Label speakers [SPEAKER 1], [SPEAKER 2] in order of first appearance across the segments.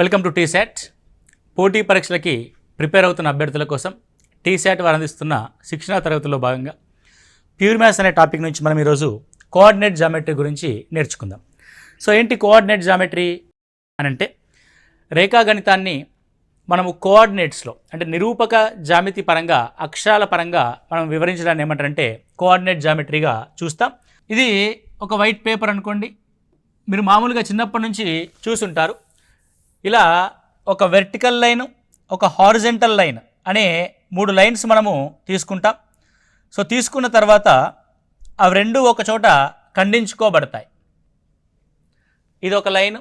[SPEAKER 1] Welcome to T-SAT. పోటీ పరీక్షలకి prepare అవుతున్న అభ్యర్థుల కోసం టీశాట్ వారు అందిస్తున్న శిక్షణా తరగతిలో భాగంగా ప్యూర్ మ్యాథ్స్ అనే టాపిక్ నుంచి మనం ఈరోజు కోఆర్డినేట్ జామెట్రీ గురించి నేర్చుకుందాం. సో ఏంటి కోఆర్డినేట్ జామెట్రీ అని అంటే, రేఖాగణితాన్ని మనము కోఆర్డినేట్స్లో అంటే నిరూపక జామితి పరంగా అక్షరాల పరంగా మనం వివరించడాన్ని ఏమంటారంటే కోఆర్డినేట్ జామెట్రీగా చూస్తాం. ఇది ఒక వైట్ పేపర్ అనుకోండి, మీరు మామూలుగా చిన్నప్పటి నుంచి చూసుంటారు. ఇలా ఒక వెర్టికల్ లైన్, ఒక హారిజెంటల్ లైన్ అనే 3 లైన్స్ మనము తీసుకుంటాం. సో తీసుకున్న తర్వాత అవి రెండు ఒక చోట ఖండించుకోబడతాయి. ఇది ఒక లైన్.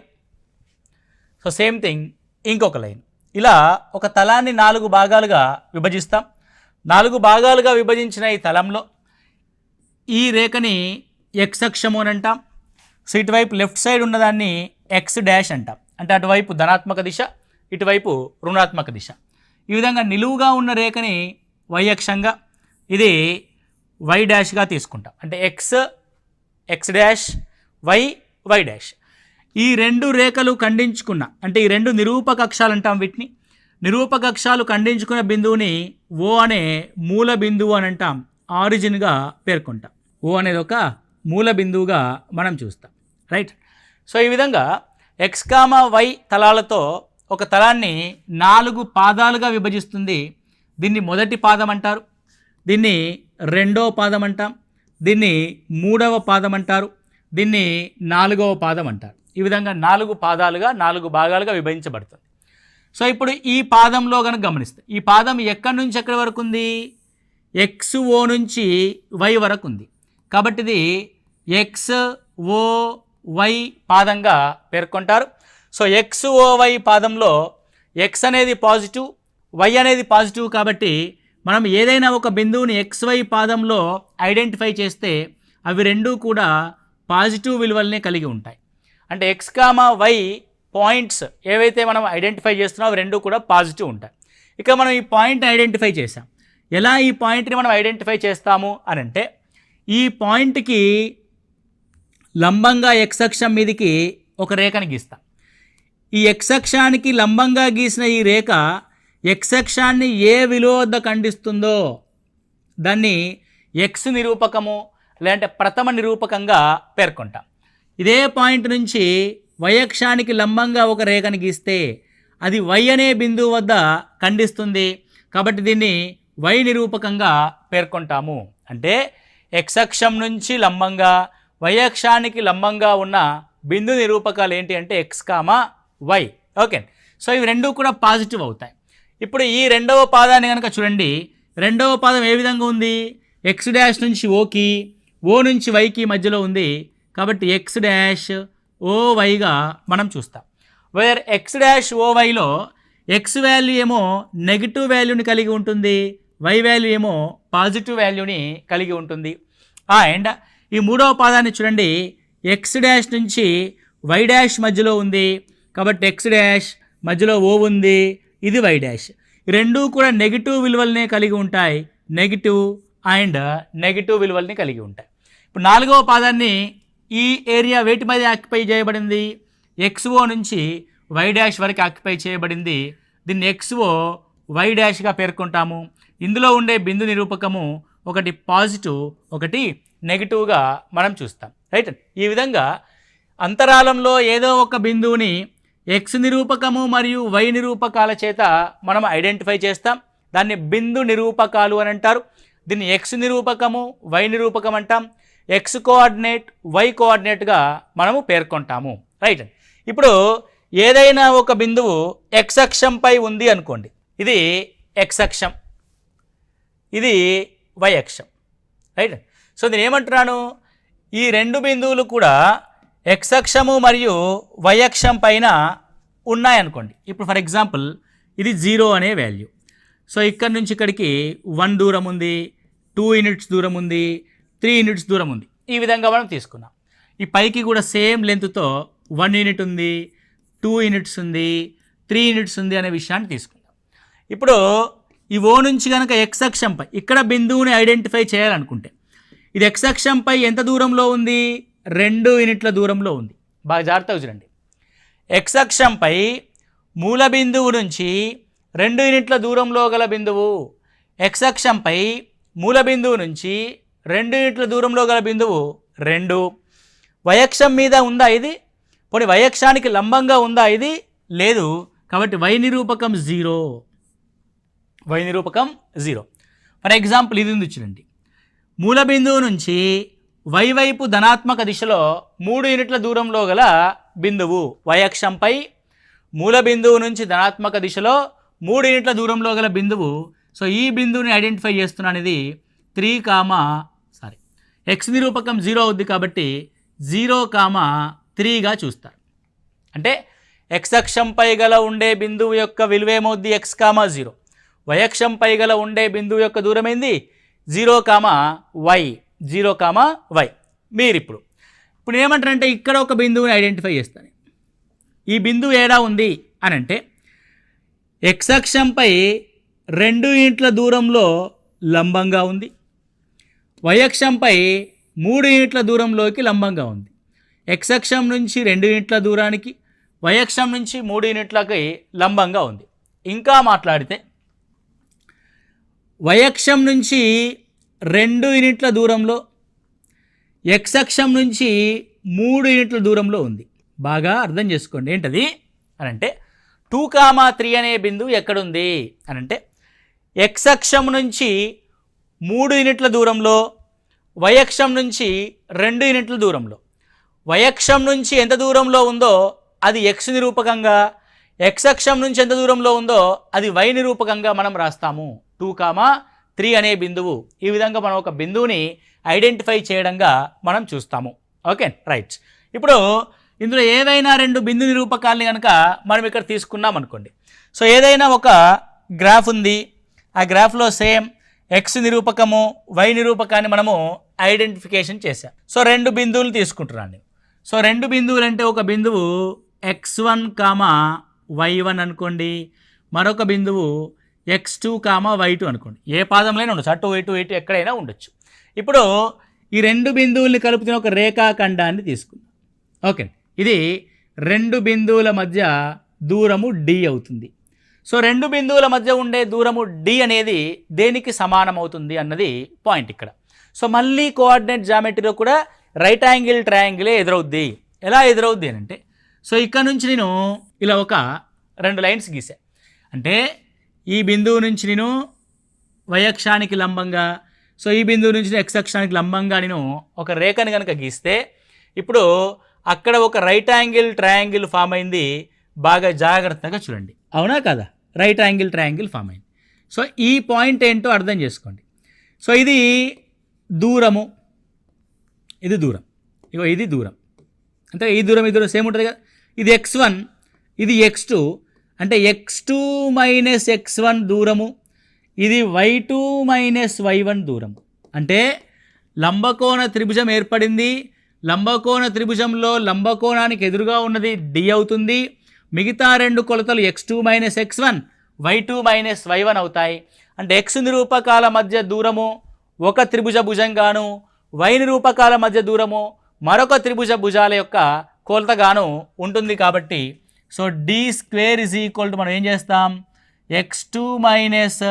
[SPEAKER 1] సో సేమ్ థింగ్ ఇంకొక లైన్. ఇలా ఒక తలాన్ని 4 భాగాలుగా విభజిస్తాం. 4 భాగాలుగా విభజించిన ఈ తలంలో ఈ రేఖని ఎక్స్ అక్షము అని అంటాం. సో ఇటువైపు లెఫ్ట్ సైడ్ ఉన్నదాన్ని ఎక్స్ డాష్ అంటాం. అంటే అటువైపు ధనాత్మక దిశ, ఇటువైపు రుణాత్మక దిశ. ఈ విధంగా నిలువుగా ఉన్న రేఖని వై అక్షంగా, ఇది వై డాష్గా తీసుకుంటాం. అంటే X X dash, Y Y dash. ఈ 2 రేఖలు ఖండించుకున్న, అంటే ఈ 2 నిరూపక అక్షాలు అంటాం వీటిని. నిరూపక అక్షాలు ఖండించుకున్న బిందువుని ఓ అనే మూల బిందువు అని అంటాం, ఆరిజిన్గా పేర్కొంటాం. ఓ అనేది ఒక మూల బిందువుగా మనం చూస్తాం, రైట్. సో ఈ విధంగా ఎక్స్ కామా వై తలాలతో ఒక తలాన్ని 4 పాదాలుగా విభజిస్తుంది. దీన్ని మొదటి పాదం అంటారు, దీన్ని రెండవ పాదం అంటాం, దీన్ని 3వ పాదం అంటారు, దీన్ని 4వ పాదం అంటారు. ఈ విధంగా 4 పాదాలుగా 4 భాగాలుగా విభజించబడుతుంది. సో ఇప్పుడు ఈ పాదంలో కనుక గమనిస్తే, ఈ పాదం ఎక్కడి నుంచి ఎక్కడి వరకు ఉంది? ఎక్స్ ఓ నుంచి వై వరకు ఉంది. కాబట్టి ఇది ఎక్స్ ఓ వై పాదంగా పేర్కొంటారు. సో ఎక్స్ ఓ వై పాదంలో ఎక్స్ అనేది పాజిటివ్, వై అనేది పాజిటివ్. కాబట్టి మనం ఏదైనా ఒక బిందువుని ఎక్స్ వై పాదంలో ఐడెంటిఫై చేస్తే అవి రెండూ కూడా పాజిటివ్ విలువలనే కలిగి ఉంటాయి. అంటే ఎక్స్ కామా వై పాయింట్స్ ఏవైతే మనం ఐడెంటిఫై చేస్తున్నామో అవి రెండూ కూడా పాజిటివ్ ఉంటాయి. ఇక మనం ఈ పాయింట్ ఐడెంటిఫై చేసాం. ఎలా ఈ పాయింట్ని మనం ఐడెంటిఫై చేస్తాము అని అంటే, ఈ పాయింట్కి లంబంగా ఎక్స్ అక్షం మీదకి ఒక రేఖని గీస్తాం. ఈ ఎక్స్ అక్షానికి లంబంగా గీసిన ఈ రేఖ ఎక్స్ అక్షాన్ని ఏ విలువ వద్ద ఖండిస్తుందో దాన్ని ఎక్స్ నిరూపకము లేదంటే ప్రథమ నిరూపకంగా పేర్కొంటాం. ఇదే పాయింట్ నుంచి వై అక్షానికి లంబంగా ఒక రేఖని గీస్తే అది వై అనే బిందువు వద్ద ఖండిస్తుంది. కాబట్టి దీన్ని వై నిరూపకంగా పేర్కొంటాము. అంటే ఎక్స్ అక్షం నుంచి లంబంగా వై అక్షానికి లంబంగా ఉన్న బిందు నిరూపకాలు ఏంటి అంటే X comma Y. Okay. So ఇవి రెండూ కూడా పాజిటివ్ అవుతాయి. ఇప్పుడు ఈ రెండవ పాదాన్ని కనుక చూడండి, రెండవ పాదం ఏ విధంగా ఉంది? ఎక్స్ డాష్ నుంచి ఓకి, ఓ నుంచి వైకి మధ్యలో ఉంది. కాబట్టి ఎక్స్ డాష్ ఓ వైగా మనం చూస్తాం. వేర్ ఎక్స్ డాష్ ఓ వైలో ఎక్స్ వాల్యూ ఏమో నెగిటివ్ వాల్యూని కలిగి ఉంటుంది, వై వాల్యూ ఏమో పాజిటివ్ వాల్యూని కలిగి ఉంటుంది. అండ్ ఈ 3వ పాదాన్ని చూడండి, ఎక్స్ డాష్ నుంచి వై డాష్ మధ్యలో ఉంది. కాబట్టి ఎక్స్ డాష్ మధ్యలో ఓ ఉంది, ఇది వై డాష్. ఈ రెండూ కూడా నెగిటివ్ విలువల్ని కలిగి ఉంటాయి, నెగిటివ్ అండ్ నెగిటివ్ విలువల్ని కలిగి ఉంటాయి. ఇప్పుడు 4వ పాదాన్ని ఈ ఏరియా వేటి మీద ఆక్యుపై చేయబడింది? ఎక్స్ఓ నుంచి వై డాష్ వరకు ఆక్యుపై చేయబడింది. దీన్ని ఎక్స్ఓ వై డాష్గా పేర్కొంటాము. ఇందులో ఉండే బిందు నిరూపకము ఒకటి పాజిటివ్, ఒకటి నెగిటివ్గా మనం చూస్తాం, రైట్. ఈ విధంగా అంతరాలంలో ఏదో ఒక బిందువుని ఎక్స్ నిరూపకము మరియు వై నిరూపకాల చేత మనం ఐడెంటిఫై చేస్తాం. దాన్ని బిందు నిరూపకాలు అని అంటారు. దీన్ని ఎక్స్ నిరూపకము వై నిరూపకం అంటాం. ఎక్స్ కోఆర్డినేట్ వై కోఆర్డినేట్గా మనము పేర్కొంటాము, రైట్. ఇప్పుడు ఏదైనా ఒక బిందువు ఎక్స్ అక్షంపై ఉంది అనుకోండి, ఇది ఎక్స్ అక్షం, ఇది వై అక్షం, రైట్. సో నేను ఏమంటున్నాను, ఈ 2 బిందువులు కూడా ఎక్స్ అక్షము మరియు వై అక్షం పైన ఉన్నాయనుకోండి. ఇప్పుడు ఫర్ ఎగ్జాంపుల్ ఇది 0 అనే వాల్యూ. సో ఇక్కడ నుంచి ఇక్కడికి 1 దూరం ఉంది, 2 యూనిట్స్ దూరం ఉంది, 3 యూనిట్స్ దూరం ఉంది. ఈ విధంగా మనం తీసుకున్నాం. ఈ పైకి కూడా సేమ్ లెంత్తో 1 యూనిట్ ఉంది, 2 యూనిట్స్ ఉంది, 3 యూనిట్స్ ఉంది అనే విషయాన్ని తీసుకుందాం. ఇప్పుడు ఈ ఓ నుంచి కనుక ఎక్స్ అక్షంపై ఇక్కడ బిందువుని ఐడెంటిఫై చేయాలనుకుంటే, ఇది ఎక్స్ అక్షంపై ఎంత దూరంలో ఉంది? 2 యూనిట్ల దూరంలో ఉంది. బాగా జాగ్రత్తగా చూడండి. ఎక్స్ అక్షంపై మూల బిందువు నుంచి 2 యూనిట్ల దూరంలో గల బిందువు. ఎక్స్ అక్షంపై మూల బిందువు నుంచి 2 యూనిట్ల దూరంలో గల బిందువు 2. వయక్షం మీద ఉందా ఇది? పోనీ వయక్షానికి లంబంగా ఉందా ఇది? లేదు. కాబట్టి వై నిరూపకం 0. వై నిరూపకం 0. ఫర్ ఎగ్జాంపుల్ ఇది ఉంది చూడండి. మూల బిందువు నుంచి వై వైపు ధనాత్మక దిశలో 3 యూనిట్ల దూరంలో గల బిందువు. వయక్షంపై మూల బిందువు నుంచి ధనాత్మక దిశలో 3 యూనిట్ల దూరంలో గల బిందువు. సో ఈ బిందువుని ఐడెంటిఫై చేస్తున్నాను. ఇది 3, ఎక్స్ నిరూపకం 0 అవుద్ది కాబట్టి 0,3గా చూస్తారు. అంటే ఎక్స్ అక్షంపై గల ఉండే బిందువు యొక్క విలువ ఏమవుద్ది? x,0. వయక్షంపై గల ఉండే బిందువు యొక్క దూరం ఏంది? 0,y. 0,y. మీరు ఇప్పుడు ఏమంటారంటే ఇక్కడ ఒక బిందువుని ఐడెంటిఫై చేస్తాను. ఈ బిందువు ఏడా ఉంది అని అంటే ఎక్స్ అక్షంపై 2 యూనిట్ల దూరంలో లంబంగా ఉంది. వయక్షంపై 3 యూనిట్ల దూరంలోకి లంబంగా ఉంది. ఎక్స్ అక్షం నుంచి 2 యూనిట్ల దూరానికి, వయక్షం నుంచి 3 యూనిట్లకి లంబంగా ఉంది. ఇంకా మాట్లాడితే వయక్షం నుంచి 2 యూనిట్ల దూరంలో, ఎక్స్ అక్షం నుంచి 3 యూనిట్ల దూరంలో ఉంది. బాగా అర్థం చేసుకోండి. ఏంటది అని అంటే 2,3 అనే బిందువు ఎక్కడుంది అని అంటే ఎక్స్ అక్షం నుంచి 3 యూనిట్ల దూరంలో, వయక్షం నుంచి 2 యూనిట్ల దూరంలో. వయక్షం నుంచి ఎంత దూరంలో ఉందో అది ఎక్స్ నిరూపకంగా, ఎక్స్ అక్షం నుంచి ఎంత దూరంలో ఉందో అది వై నిరూపకంగా మనం రాస్తాము. 2,3 అనే బిందువు. ఈ విధంగా మనం ఒక బిందువుని ఐడెంటిఫై చేయడంగా మనం చూస్తాము. Okay, right. ఇప్పుడు ఇందులో ఏదైనా 2 బిందు నిరూపకాలని కనుక మనం ఇక్కడ తీసుకున్నాం అనుకోండి. సో ఏదైనా ఒక గ్రాఫ్ ఉంది, ఆ గ్రాఫ్లో సేమ్ ఎక్స్ నిరూపకము, వై నిరూపకాన్ని మనము ఐడెంటిఫికేషన్ చేశాం. సో 2 బిందువులు తీసుకుంటున్నాను. సో 2 బిందువులు అంటే ఒక బిందువు x1, y1 అనుకోండి, మరొక బిందువు x2, y2 అనుకోండి. ఏ పాదంలోనే ఉండొచ్చు, అటు ఇటు ఇటు ఎక్కడైనా ఉండొచ్చు. ఇప్పుడు ఈ 2 బిందువుల్ని కలుపుతున్న ఒక రేఖాఖండాన్ని తీసుకుందాం. ఓకే, ఇది 2 బిందువుల మధ్య దూరము d అవుతుంది. సో 2 బిందువుల మధ్య ఉండే దూరము d అనేది దేనికి సమానం అవుతుంది అన్నది పాయింట్ ఇక్కడ. సో మళ్ళీ కోఆర్డినేట్ జామెట్రీలో కూడా రైట్ యాంగిల్ ట్రయాంగిలే ఎదురవుద్ది. ఎలా ఎదురవుద్ది అని అంటే, సో ఇక్కడ నుంచి నేను ఇలా ఒక 2 లైన్స్ గీసా. అంటే ఈ బిందువు నుంచి నేను వయక్షానికి లంబంగా, సో ఈ బిందువు నుంచి ఎక్స్ అక్షానికి లంబంగా నేను ఒక రేఖని కనుక గీస్తే ఇప్పుడు అక్కడ ఒక రైట్ యాంగిల్ ట్రయాంగిల్ ఫామ్ అయింది. బాగా జాగ్రత్తగా చూడండి. అవునా కదా? రైట్ యాంగిల్ ట్రయాంగిల్ ఫామ్ అయింది. సో ఈ పాయింట్ ఏంటో అర్థం చేసుకోండి. సో ఇది దూరము, ఇది దూరం, ఇగో ఇది దూరం. అంటే ఈ దూరం సేమ్ ఉంటుంది కదా. ఇది x1, ఇది x2. అంటే x2 మైనస్ x1 దూరము, ఇది y2 మైనస్ y1 దూరము. అంటే లంబకోణ త్రిభుజం ఏర్పడింది. లంబకోణ త్రిభుజంలో లంబకోణానికి ఎదురుగా ఉన్నది d అవుతుంది. మిగతా 2 కొలతలు x2 minus x1, y2 minus y1 అవుతాయి. అంటే x నిరూపకాల మధ్య దూరము ఒక త్రిభుజ భుజంగాను, y నిరూపకాల మధ్య దూరము మరొక త్రిభుజ భుజాల యొక్క కొలతగాను ఉంటుంది. కాబట్టి సో d² మనం ఏం చేస్తాం, x2 minus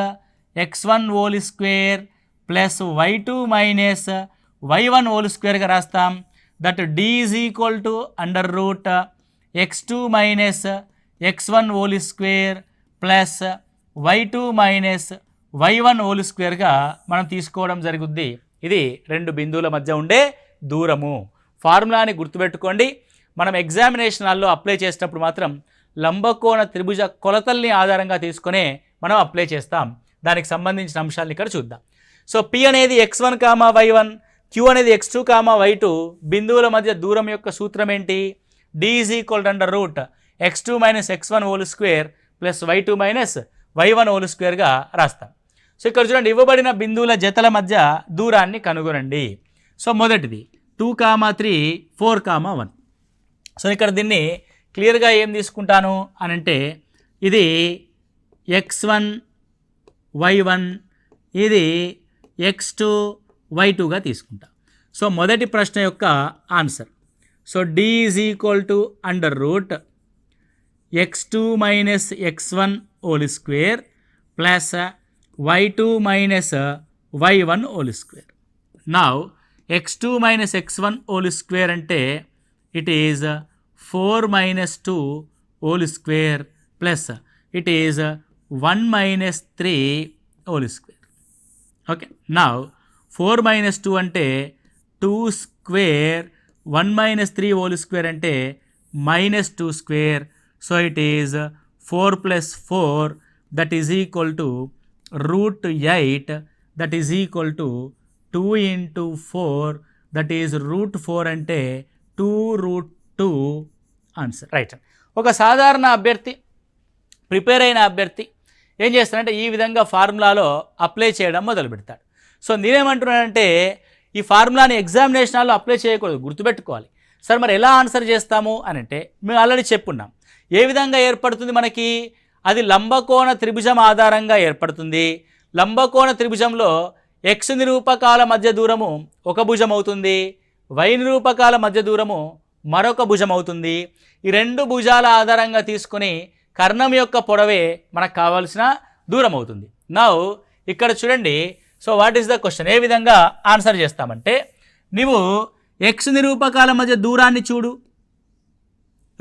[SPEAKER 1] x1 whole square plus y2 minus y1 whole స్క్వేర్గా రాస్తాం. That d √ x2 minus x1 whole square plus y2 minus y1 whole స్క్వేర్గా మనం తీసుకోవడం జరుగుద్ది. ఇది 2 బిందువుల మధ్య ఉండే దూరము. ఫార్ములాని గుర్తుపెట్టుకోండి. మనం ఎగ్జామినేషన్ హాల్లో అప్లై చేసినప్పుడు మాత్రం లంబకోణ త్రిభుజ కొలతల్ని ఆధారంగా తీసుకునే మనం అప్లై చేస్తాం. దానికి సంబంధించిన అంశాలను ఇక్కడ చూద్దాం. సో P అనేది x1, y1, Q అనేది x2, y2. బిందువుల మధ్య దూరం యొక్క సూత్రం ఏంటి? d √ x2 minus x1 whole square plus y2 minus y1 whole స్క్వేర్గా రాస్తాం. సో ఇక్కడ చూడండి, ఇవ్వబడిన బిందువుల జతల మధ్య దూరాన్ని కనుగొనండి. సో మొదటిది 2, 3, 4, 1. సో ఇక్కడ దీన్ని క్లియర్గా ఏం తీసుకుంటాను అని అంటే, ఇది x1, y1, ఇది x2, y2గా తీసుకుంటా. సో మొదటి ప్రశ్న యొక్క answer. So d √ x2 minus x1 whole square plus y2 minus y1 whole square. Now x2 minus x1 whole square అంటే it is 4 minus 2 whole square plus it is 1 minus 3 whole square. Okay, now 4 minus 2 అంటే 2 square, 1 minus 3 whole square అంటే minus 2 square. So it is 4 plus 4 that is equal to root 8 that is equal to 2 into 4 that is root 4 అంటే 2 root 2 answer. Right. ఒక సాధారణ అభ్యర్థి, prepare అయిన అభ్యర్థి ఏం చేస్తాడంటే ఈ విధంగా ఫార్ములాలో అప్లై చేయడం మొదలు పెడతాడు. సో నేనేమంటున్నానంటే ఈ ఫార్ములాని ఎగ్జామినేషన్లో అప్లై చేయకూడదు, గుర్తుపెట్టుకోవాలి. సరే మరి ఎలా ఆన్సర్ చేస్తాము అని అంటే మేము ఆల్రెడీ చెప్పున్నాం. ఏ విధంగా ఏర్పడుతుంది మనకి, అది లంబకోణ త్రిభుజం ఆధారంగా ఏర్పడుతుంది. లంబకోణ త్రిభుజంలో x నిరూపకాల మధ్య దూరము ఒక భుజం అవుతుంది, y నిరూపకాల మధ్య దూరము మరొక భుజం అవుతుంది. ఈ రెండు భుజాల ఆధారంగా తీసుకొని కర్ణం యొక్క పొడవే మనకు కావాల్సిన దూరం అవుతుంది. నౌ ఇక్కడ చూడండి, so what is the question, ఏ విధంగా ఆన్సర్ చేస్తామంటే నీవు x నిరూపకాల మధ్య దూరాన్ని చూడు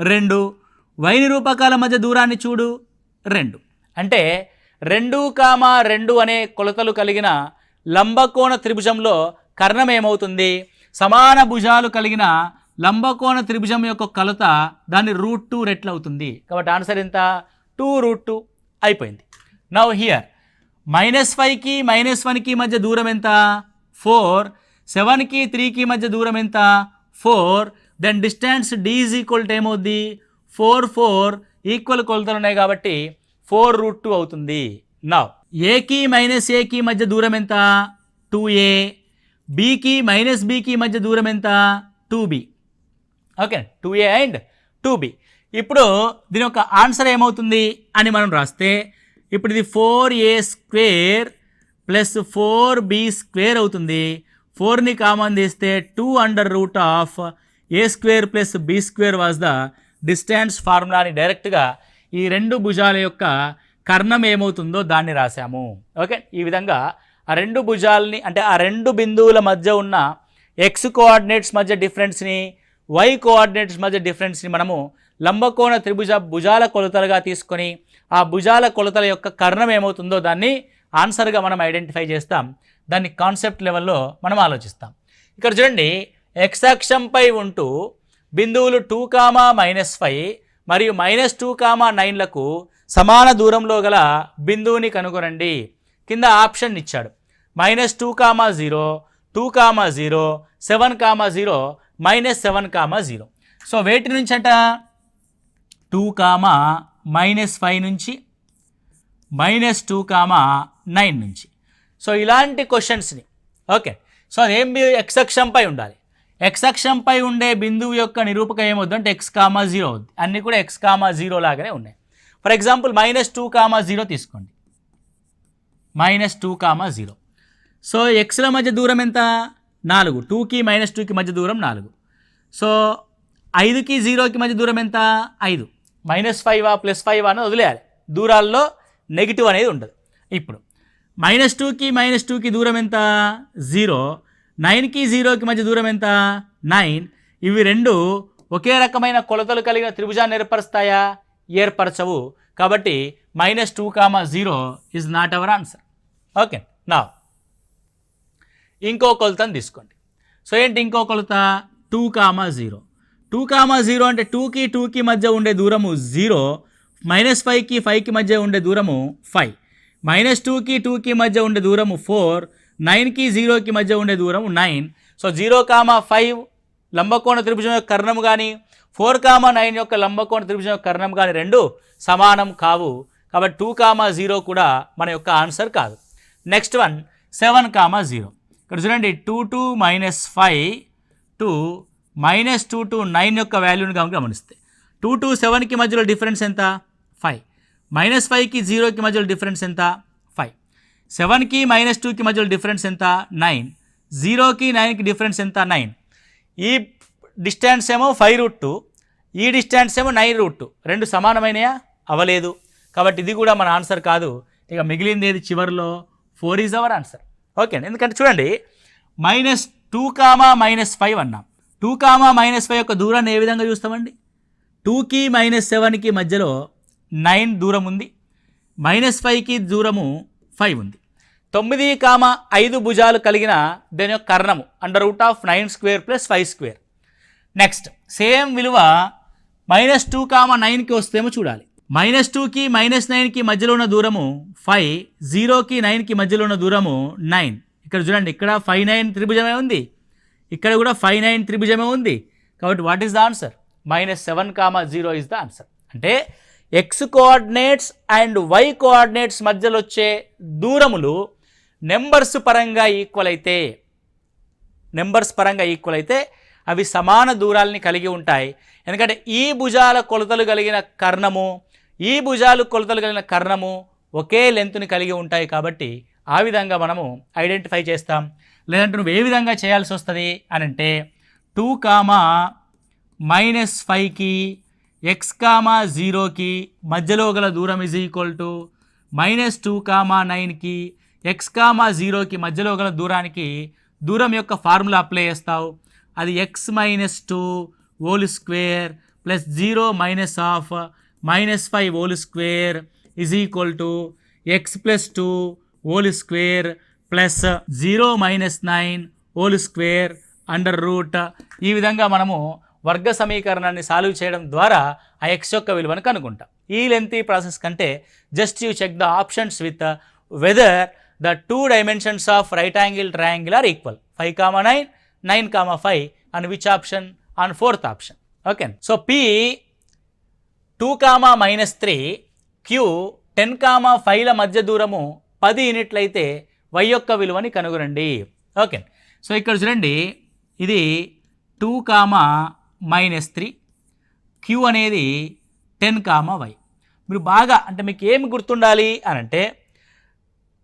[SPEAKER 1] 2, y నిరూపకాల మధ్య దూరాన్ని చూడు 2. అంటే 2, 2 అనే కొలతలు కలిగిన లంబకోణ త్రిభుజంలో కర్ణం ఏమవుతుంది, సమాన భుజాలు కలిగిన లంబకోణ త్రిభుజం యొక్క కొలత దాన్ని √2 రెట్లు అవుతుంది. కాబట్టి ఆన్సర్ ఎంత, 2 √2 అయిపోయింది. నౌ హియర్ -5కి -1కి మధ్య దూరం ఎంత, 4, 7కి 3కి మధ్య దూరం ఎంత, 4. Then distance d is equal to ఏమవుద్ది, 4, 4 ఈక్వల్ కొలతలు ఉన్నాయి కాబట్టి 4 √2 అవుతుంది. నౌ ఏకి -aకి మధ్య దూరం ఎంత, 2a, bకి -bకి మధ్య దూరం ఎంత, 2b. Okay, 2a and 2b. ఇప్పుడు దీని యొక్క ఆన్సర్ ఏమవుతుంది అని మనం రాస్తే ఇప్పుడు ఇది 4a² ప్లస్ 4b² అవుతుంది. 4ని కామన్ తీస్తే 2√a² plus b² was the distance ఫార్ములాని డైరెక్ట్గా ఈ రెండు భుజాల యొక్క కర్ణం ఏమవుతుందో దాన్ని రాసాము. ఓకే, ఈ విధంగా ఆ రెండు భుజాలని అంటే ఆ రెండు బిందువుల మధ్య ఉన్న x కోఆర్డినేట్స్ మధ్య డిఫరెన్స్ని, y కోఆర్డినేట్స్ మధ్య డిఫరెన్స్ని మనము లంబకోణ త్రిభుజ భుజాల కొలతలుగా తీసుకొని ఆ భుజాల కొలతల యొక్క కర్ణం ఏమవుతుందో దాన్ని ఆన్సర్గా మనం ఐడెంటిఫై చేస్తాం. దాన్ని కాన్సెప్ట్ లెవెల్లో మనం ఆలోచిస్తాం. ఇక్కడ చూడండి, x అక్షంపై ఉంటూ బిందువులు 2, -5 మరియు -2, 9లకు సమాన దూరంలో గల బిందువుని కనుగొనండి. కింద ఆప్షన్ ఇచ్చాడు, -2, 0, 2, 0, 7, 0, -7, 0. సో వేటి నుంచి అంట, 2, -5 నుంచి, -2, 9 నుంచి. సో ఇలాంటి క్వశ్చన్స్ని ఓకే, సో అదేం x అక్షంపై ఉండాలి. x అక్షంపై ఉండే బిందువు యొక్క నిరూపకం ఏమవుద్ది అంటే x, 0 అవుద్ది. అన్నీ కూడా x, 0 లాగానే ఉన్నాయి. ఫర్ ఎగ్జాంపుల్ -2, 0 తీసుకోండి, -2, 0. సో ఎక్స్ల మధ్య దూరం ఎంత, 4. 2కి -2కి మధ్య దూరం 4. సో 5కి 0కి మధ్య దూరం ఎంత, 5. -5 +5 అని వదిలేయాలి, దూరాల్లో నెగిటివ్ అనేది ఉండదు. ఇప్పుడు -2కి దూరం ఎంత, 0. 9కి 0కి మధ్య దూరం ఎంత, 9. ఇవి రెండు ఒకే రకమైన కొలతలు కలిగిన త్రిభుజాన్ని ఏర్పరుస్తాయా, ఏర్పరచవు. కాబట్టి -2, 0 is not our answer. Okay, నా ఇంకో కొలతను తీసుకోండి. సో ఏంటి ఇంకో కొలత, 2, 0. 2, 0 అంటే 2కి మధ్య ఉండే దూరము 0, -5కి 5కి మధ్య ఉండే దూరము 5, -2కి మధ్య ఉండే దూరము 4, 9కి 0కి మధ్య ఉండే దూరము 9. సో 0, 5 లంబకోణ త్రిభుజం యొక్క కర్ణం కానీ 4, 9 యొక్క లంబకోణ త్రిభుజం యొక్క కర్ణం కానీ రెండు సమానం కావు. కాబట్టి 2, 0 కూడా మన యొక్క ఆన్సర్ కాదు. Next one 7, 0. ఇక్కడ చూడండి, 2, 5 to -2 to 9 యొక్క వాల్యూని గమనిస్తే 2, 7కి మధ్యలో డిఫరెన్స్ ఎంత, 5. -5కి 0కి మధ్యలో డిఫరెన్స్ ఎంత, 5. 7కి -2కి మధ్యలో డిఫరెన్స్ ఎంత, 9. 0కి 9కి డిఫరెన్స్ ఎంత, 9. ఈ డిస్టెన్స్ ఏమో 5√2, ఈ డిస్టెన్స్ ఏమో 9√2, రెండు సమానమైనయా? అవ్వలేదు. కాబట్టి ఇది కూడా మన ఆన్సర్ కాదు. ఇక మిగిలింది ఏది చివరిలో? 4 ఈజ్ అవర్ ఆన్సర్. ఓకే అండి. ఎందుకంటే చూడండి, -2, -5 అన్నాం. 2, -5 యొక్క దూరాన్ని ఏ విధంగా చూస్తామండి? 2కి -7కి మధ్యలో 9 దూరం ఉంది, -5కి దూరము 5 ఉంది. 9, 5 భుజాలు కలిగిన దాని యొక్క కర్ణము √9² + 5². నెక్స్ట్ సేమ్ విలువ -2, 9కి వస్తేమో చూడాలి. -2కి -9కి మధ్యలో ఉన్న దూరము 5, 0కి 9కి మధ్యలో ఉన్న దూరము 9. ఇక్కడ చూడండి, ఇక్కడ 5, 9 త్రిభుజమే ఉంది, ఇక్కడ కూడా 5, 9 త్రిభుజమే ఉంది. కాబట్టి what is the answer? -7, 0 is the answer. అంటే x coordinates and y coordinates మధ్యలో వచ్చే దూరములు నెంబర్స్ పరంగా ఈక్వల్ అయితే అవి సమాన దూరాలని కలిగి ఉంటాయి. ఎందుకంటే ఈ భుజాల కొలతలు కలిగిన కర్ణము, ఈ భుజాలు కొలతలు కలిగిన కర్ణము ఒకే లెంత్ని కలిగి ఉంటాయి. కాబట్టి ఆ విధంగా మనము ఐడెంటిఫై చేస్తాం. లేదంటే నువ్వు ఏ విధంగా చేయాల్సి వస్తుంది అని అంటే 2, -5కి x, 0కి మధ్యలో గల దూరం ఈజ్ ఈక్వల్ టు -2, 9కి x, 0కి మధ్యలో గల దూరానికి దూరం యొక్క ఫార్ములా అప్లై చేస్తావు. అది x - 2 whole square plus 0 - ½ -5 whole square is equal to x + 2 whole square plus 0 - 9 whole square √. ఈ విధంగా మనము వర్గ సమీకరణాన్ని సాల్వ్ చేయడం ద్వారా ఆ x యొక్క విలువను కనుక్కుంటాం. ఈ లెంతీ ప్రాసెస్ కంటే just you check the options with whether the 2 dimensions of right angle triangle are equal. 5, 9, 9, 5 and which option? On 4th option. Okay. So P 2, -3, Q 10, 5ల మధ్య దూరము 10 యూనిట్లయితే y యొక్క విలువని కనుగొనండి. ఓకే. సో ఇక్కడ చూడండి, ఇది 2, -3, Q అనేది 10, y. మీరు బాగా అంటే మీకు ఏమి గుర్తుండాలి అని అంటే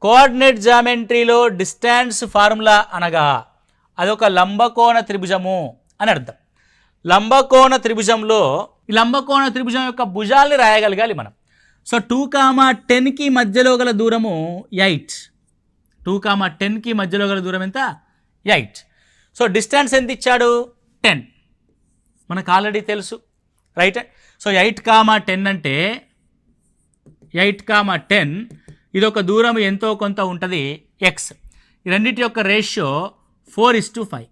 [SPEAKER 1] కోఆర్డినేట్ జామెట్రీలో డిస్టెన్స్ ఫార్ములా అనగా అదొక లంబకోణ త్రిభుజము అని అర్థం. లంబకోణ త్రిభుజంలో ఈ లంబకోణ త్రిభుజం యొక్క భుజాల్ని రాయగలగాలి మనం. సో 2, 10కి మధ్యలో గల దూరము 8. 2, 10కి మధ్యలో గల దూరం ఎంత? 8. సో డిస్టెన్స్ ఎంత ఇచ్చాడు? 10. మనకు ఆల్రెడీ తెలుసు, రైట్? సో 8, 10 అంటే 8, 10 ఇది ఒక దూరం ఎంతో కొంత ఉంటుంది x. ఈ రెండింటి యొక్క రేషియో 4:5.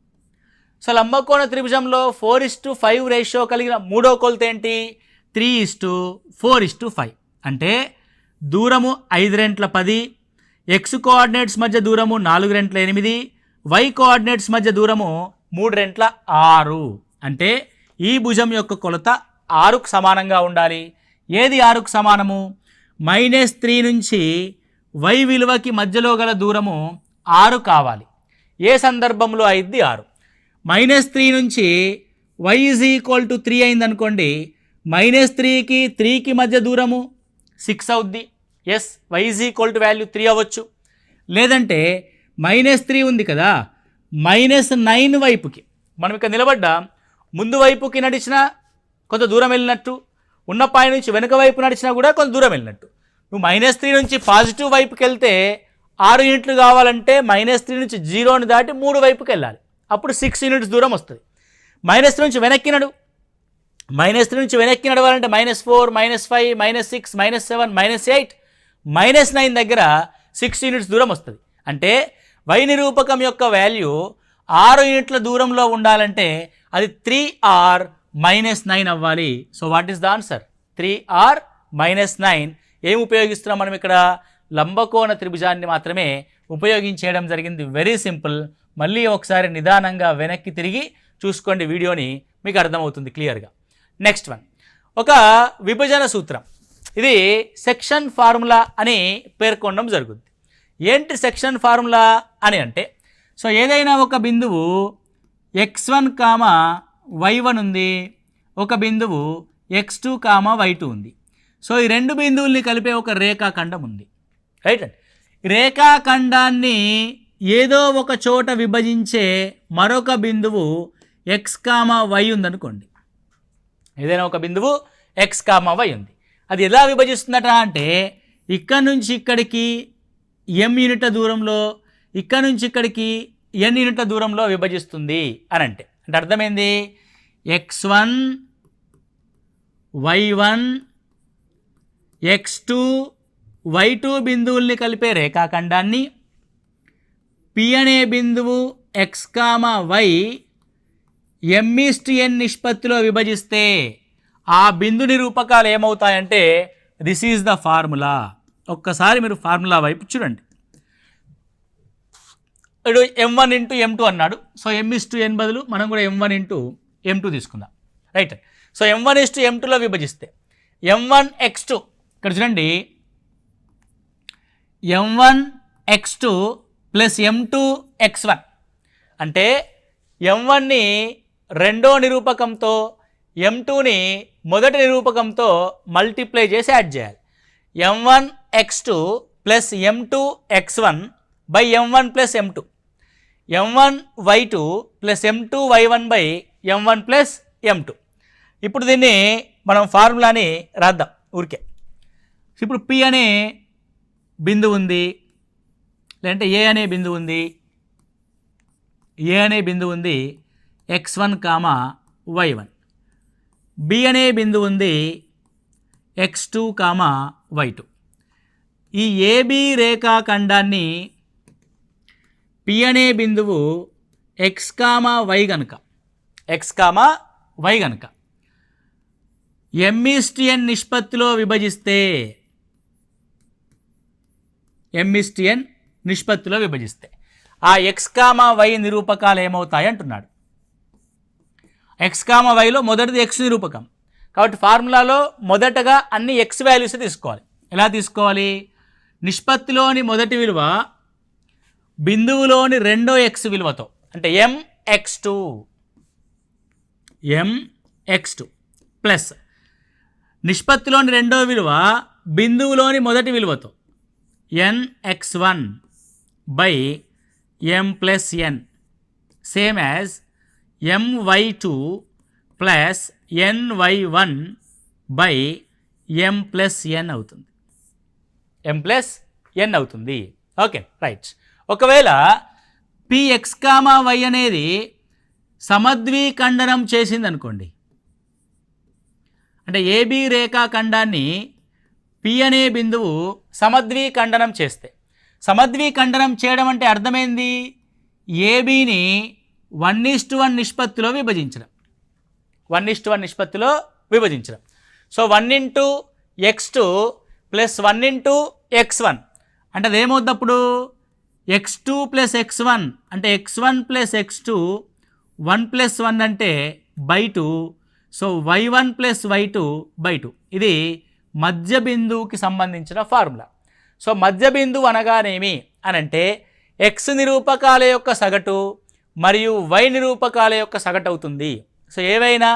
[SPEAKER 1] సో లంబకోణ త్రిభుజంలో 4:5 రేషియో కలిగిన మూడో కొలత ఏంటి? 3:4:5. అంటే దూరము 5 రెట్ల 10, x కోఆర్డినేట్స్ మధ్య దూరము 4 రెట్ల 8, y కోఆర్డినేట్స్ మధ్య దూరము 3 రెట్ల 6. అంటే ఈ భుజం యొక్క కొలత 6కు సమానంగా ఉండాలి. ఏది 6కు సమానము? -3 నుంచి y విలువకి మధ్యలో గల దూరము 6 కావాలి. ఏ సందర్భంలో అయింది 6? -3 నుంచి y = 3 అయింది అనుకోండి, -3కి 3కి మధ్య దూరము 6 అవుద్ది. ఎస్, y వాల్యూ 3 అవ్వచ్చు. లేదంటే -3 ఉంది కదా, -9 వైపుకి మనం ఇక్కడ నిలబడ్డా, ముందు వైపుకి నడిచినా కొంత దూరం వెళ్ళినట్టు, ఉన్న పాయింట్ నుంచి వెనుక వైపు నడిచినా కూడా కొంత దూరం వెళ్ళినట్టు. నువ్వు -3 నుంచి పాజిటివ్ వైపుకి వెళ్తే 6 యూనిట్లు కావాలంటే -3 నుంచి 0ని దాటి 3 వైపుకి వెళ్ళాలి. అప్పుడు 6 యూనిట్స్ దూరం వస్తుంది. -3 నుంచి వెనక్కి నడు, -3 నుంచి వెనక్కి నడవాలంటే -4, -5, -6, -7, -8, -9 దగ్గర 6 యూనిట్స్ దూరం వస్తుంది. అంటే y నిరూపకం యొక్క వాల్యూ 6 యూనిట్ల దూరంలో ఉండాలంటే అది 3r - 9 అవ్వాలి. So what is the answer? 3r - 9. ఏం ఉపయోగిస్తున్నాం మనం ఇక్కడ? లంబకోణ త్రిభుజాన్ని మాత్రమే ఉపయోగించేయడం జరిగింది. Very simple. మళ్ళీ ఒకసారి నిదానంగా వెనక్కి తిరిగి చూసుకోండి వీడియోని, మీకు అర్థమవుతుంది క్లియర్గా. నెక్స్ట్ వన్, ఒక విభజన సూత్రం. ఇది సెక్షన్ ఫార్ములా అని పేర్కొనడం జరుగుతుంది. ఏంటి సెక్షన్ ఫార్ములా అని అంటే, సో ఏదైనా ఒక బిందువు x1, y1 ఉంది, ఒక బిందువు x2, y2 ఉంది. సో ఈ రెండు బిందువుల్ని కలిపే ఒక రేఖాఖండం ఉంది, రైట్ అండి. రేఖాఖండాన్ని ఏదో ఒక చోట విభజించే మరొక బిందువు x, y ఉందనుకోండి. ఏదైనా ఒక బిందువు x, y ఉంది. అది ఎలా విభజిస్తుందట అంటే ఇక్కడ నుంచి ఇక్కడికి m యూనిట్ల దూరంలో, ఇక్కడ నుంచి ఇక్కడికి n యూనిట్ల దూరంలో విభజిస్తుంది అని అంటే అర్థమైంది. x1 y1 x2 y2 బిందువుల్ని కలిపే రేఖాఖండాన్ని P అనే బిందువు x, y m:n నిష్పత్తిలో విభజిస్తే ఆ బిందు నిరూపకాలు ఏమవుతాయంటే దిస్ ఈజ్ ద ఫార్ములా. ఒక్కసారి మీరు ఫార్ములా వైపు చూడండి. ఇప్పుడు m1 ఇంటూ m2 అన్నాడు. సో m:n బదులు మనం కూడా m1 ఇంటూ m2 తీసుకుందాం. రైట్. సో m1 m2లో విభజిస్తే m1 x2 ఇక్కడ చూడండి, m1 x2 plus m2 x1 అంటే m1ని రెండో నిరూపకంతో m2ని మొదటి నిరూపకంతో మల్టిప్లై చేసి యాడ్ చేయాలి. m1 x2 plus m2 x1 by m1 plus m2, m1 y2 plus m2 y1 by m1 plus m2. ఇప్పుడు దీన్ని మనం ఫార్ములాని రాద్దాం ఊరికే. ఇప్పుడు P అనే బిందువు ఉంది, లేదంటే ఏ అనే బిందువు ఉంది, ఏ అనే బిందువు ఉంది x1, y1. B అనే బిందువు ఉంది x2, y2. ఈ AB రేఖాఖండాన్ని P అనే బిందువు x, y గనుక m:n నిష్పత్తిలో విభజిస్తే ఆ x, y నిరూపకాలు ఏమవుతాయి అంటున్నాడు. x, yలో మొదటిది x నిరూపకం కాబట్టి ఫార్ములాలో మొదటగా అన్ని x వాల్యూస్ తీసుకోవాలి. ఎలా తీసుకోవాలి? నిష్పత్తిలోని మొదటి విలువ బిందువులోని రెండో x విలువతో అంటే mx2 ప్లస్ నిష్పత్తిలోని రెండో విలువ బిందువులోని మొదటి విలువతో nx1 by m plus n same as my2 plus ny1 by m plus n అవుతుంది. Okay right. ఒకవేళ px, y అనేది సమద్విఖండనం చేసింది అనుకోండి, అంటే ఏబి రేఖాఖండాన్ని P అనే బిందువు సమద్విఖండనం చేస్తే, సమద్విఖండనం చేయడం అంటే అర్థమైంది ఏబిని 1:1 నిష్పత్తిలో విభజించడం, 1:1 నిష్పత్తిలో విభజించడం. So 1 into x2 plus 1 into x1 అంటే అదేమవుద్ది అప్పుడు x2 ప్లస్ x1 అంటే x1 ప్లస్ x2 1 ప్లస్ 1 అంటే by 2. So y1 plus y2 by 2. ఇది మధ్య బిందువుకి సంబంధించిన ఫార్ములా. సో మధ్య బిందువు అనగానేమి అని అంటే x నిరూపకాల యొక్క సగటు మరియు y నిరూపకాల యొక్క సగటు అవుతుంది. సో ఏవైనా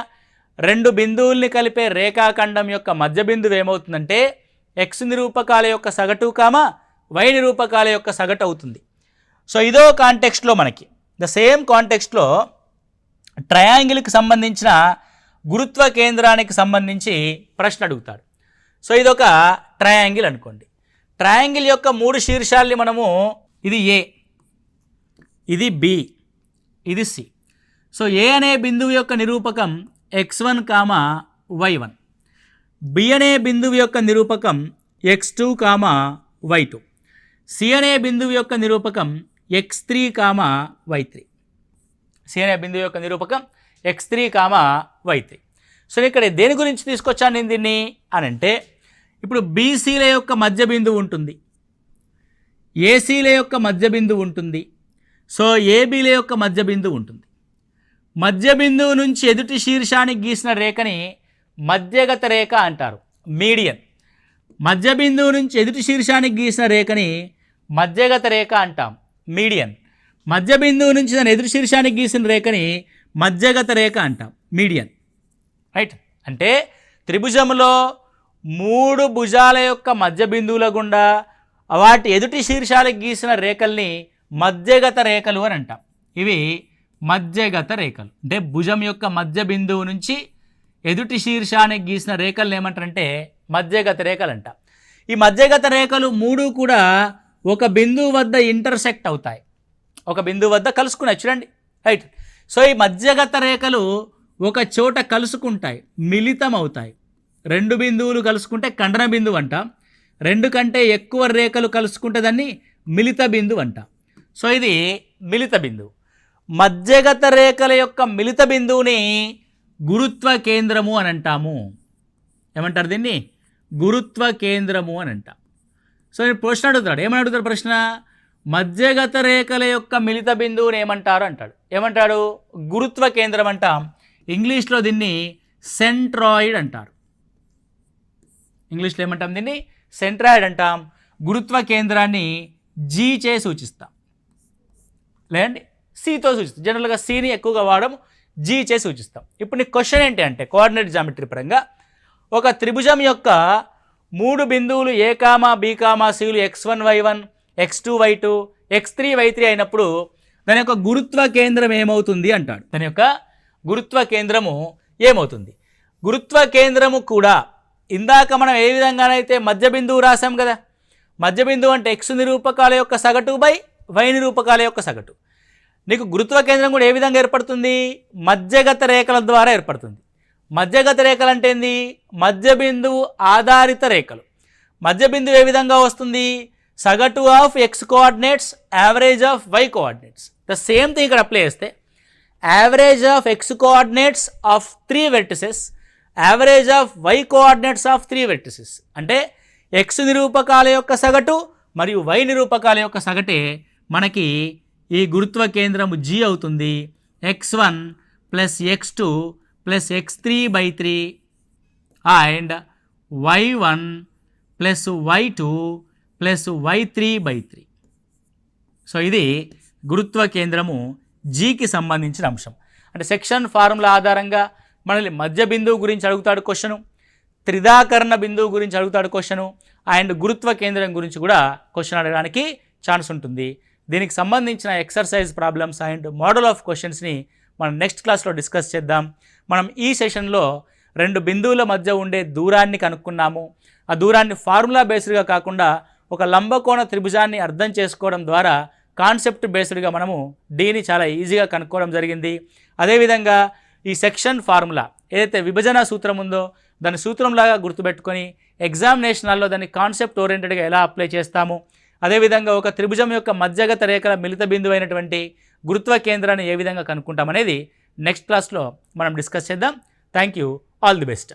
[SPEAKER 1] రెండు బిందువుల్ని కలిపే రేఖాఖండం యొక్క మధ్య బిందువు ఏమవుతుందంటే x నిరూపకాల యొక్క సగటు, y నిరూపకాల యొక్క సగటు అవుతుంది. సో ఇదో కాంటెక్స్ట్లో మనకి ద సేమ్ కాంటెక్స్ట్లో ట్రయాంగిల్కి సంబంధించిన గురుత్వ కేంద్రానికి సంబంధించి ప్రశ్న అడుగుతాడు. సో ఇదొక ట్రయాంగిల్ అనుకోండి. ట్రయాంగిల్ యొక్క 3 శీర్షాల్ని మనము, ఇది A, ఇది B, ఇది C. సో ఏ అనే బిందువు యొక్క నిరూపకం x1, y1. B అనే బిందువు యొక్క నిరూపకం x2, y2. C అనే బిందువు యొక్క నిరూపకం x3, y3. C అనే బిందువు యొక్క నిరూపకం x3, y3. సో ఇక్కడ దేని గురించి తీసుకొచ్చాను నేను దీన్ని అని అంటే, ఇప్పుడు BCల యొక్క మధ్య బిందువు ఉంటుంది, ACల యొక్క మధ్య బిందువు ఉంటుంది, సో ABల యొక్క మధ్య బిందువు ఉంటుంది. మధ్య బిందువు నుంచి ఎదుటి శీర్షానికి గీసిన రేఖని మధ్యగత రేఖ అంటారు, మీడియన్. మధ్య బిందువు నుంచి ఎదుటి శీర్షానికి గీసిన రేఖని మధ్యగత రేఖ అంటాం, మీడియన్. మధ్య బిందువు నుంచి దాని ఎదుటి శీర్షానికి గీసిన రేఖని మధ్యగత రేఖ అంటాం, మీడియన్. రైట్. అంటే త్రిభుజంలో 3 భుజాల యొక్క మధ్య బిందువుల గుండా వాటి ఎదుటి శీర్షాలకు గీసిన రేఖల్ని మధ్యగత రేఖలు అని అంటాం. ఇవి మధ్యగత రేఖలు. అంటే భుజం యొక్క మధ్య బిందువు నుంచి ఎదుటి శీర్షానికి గీసిన రేఖలను ఏమంటారంటే మధ్యగత రేఖలు అంట. ఈ మధ్యగత రేఖలు మూడు కూడా ఒక బిందువు వద్ద ఇంటర్సెక్ట్ అవుతాయి, ఒక బిందువు వద్ద కలుసుకున్నాయి. చూడండి, రైట్. సో ఈ మధ్యగత రేఖలు ఒక చోట కలుసుకుంటాయి, మిళితం అవుతాయి. రెండు బిందువులు కలుసుకుంటే ఖండన బిందువు అంట, రెండు కంటే ఎక్కువ రేఖలు కలుసుకుంటే దాన్ని మిళిత బిందువు అంట. సో ఇది మిళిత బిందువు. మధ్యగత రేఖల యొక్క మిళిత బిందువుని గురుత్వ కేంద్రము అని అంటాము. ఏమంటారు దీన్ని? గురుత్వ కేంద్రము అని అంటాం. సో నేను ప్రశ్న అడుగుతాడు, ఏమని అడుగుతాడు ప్రశ్న? మధ్యగత రేఖల యొక్క మిళిత బిందువుని ఏమంటారు అంటాడు. ఏమంటాడు? గురుత్వ కేంద్రం అంటాం. ఇంగ్లీష్లో దీన్ని సెంట్రాయిడ్ అంటారు. ఇంగ్లీష్లో ఏమంటాం? దీన్ని సెంట్రాయిడ్ అంటాం. గురుత్వ కేంద్రాన్ని జీ చే సూచిస్తాం, లేదండి సితో సూచిస్తాం. జనరల్గా సిని ఎక్కువగా వాడము, జీ చే సూచిస్తాం. ఇప్పుడు నీ క్వశ్చన్ ఏంటి అంటే, కోఆర్డినేట్ జామెట్రీ పరంగా ఒక త్రిభుజం యొక్క మూడు బిందువులు ఏ కామా బి కామా సిలు x1 y1 x2 y2 x3 y3 అయినప్పుడు దాని యొక్క గురుత్వ కేంద్రం ఏమవుతుంది అంటాడు. దాని యొక్క గురుత్వ కేంద్రము ఏమవుతుంది? గురుత్వ కేంద్రము కూడా ఇందాక మనం ఏ విధంగానైతే మధ్య బిందువు రాసాం కదా, మధ్య బిందువు అంటే x నిరూపకాల యొక్క సగటు బై y నిరూపకాల యొక్క సగటు. నీకు గురుత్వ కేంద్రం కూడా ఏ విధంగా ఏర్పడుతుంది? మధ్యగత రేఖల ద్వారా ఏర్పడుతుంది. మధ్యగత రేఖలు అంటే ఏంది? మధ్య బిందువు ఆధారిత రేఖలు. మధ్య బిందువు ఏ విధంగా వస్తుంది? సగటు of x coordinates, average of y coordinates. The same thing ఇక్కడ అప్లై చేస్తే average of x coordinates of 3 vertices, average of y coordinates of 3 vertices. అంటే x నిరూపకాల యొక్క సగటు మరియు y నిరూపకాల యొక్క సగటే మనకి ఈ గురుత్వ కేంద్రము g అవుతుంది. x1 plus x2 plus x3/3 and y1 plus y2 plus y3/3. So ఇది గురుత్వ కేంద్రము జీకి సంబంధించిన అంశం. అంటే సెక్షన్ ఫార్ములా ఆధారంగా మనల్ని మధ్య బిందువు గురించి అడుగుతాడు క్వశ్చను, త్రిదాకరణ బిందువు గురించి అడుగుతాడు క్వశ్చను, అండ్ గురుత్వ కేంద్రం గురించి కూడా క్వశ్చన్ అడగడానికి ఛాన్స్ ఉంటుంది. దీనికి సంబంధించిన exercise problems and model of క్వశ్చన్స్ని మనం నెక్స్ట్ క్లాస్లో డిస్కస్ చేద్దాం. మనం ఈ సెషన్లో రెండు బిందువుల మధ్య ఉండే దూరాన్ని కనుక్కున్నాము. ఆ దూరాన్ని ఫార్ములా బేస్డ్గా కాకుండా ఒక లంబకోణ త్రిభుజాన్ని అర్థం చేసుకోవడం ద్వారా కాన్సెప్ట్ బేస్డ్గా మనము డీని చాలా ఈజీగా కనుక్కోవడం జరిగింది. అదేవిధంగా ఈ సెక్షన్ ఫార్ములా ఏదైతే విభజన సూత్రం ఉందో దాని సూత్రంలాగా గుర్తుపెట్టుకొని ఎగ్జామినేషన్లో దాన్ని కాన్సెప్ట్ ఓరియంటెడ్గా ఎలా అప్లై చేస్తాము, అదేవిధంగా ఒక త్రిభుజం యొక్క మధ్యగత రేఖల మిళిత బిందువు అయినటువంటి గురుత్వ కేంద్రాన్ని ఏ విధంగా కనుక్కుంటాం అనేది నెక్స్ట్ క్లాస్లో మనం డిస్కస్ చేద్దాం. Thank you, all the best.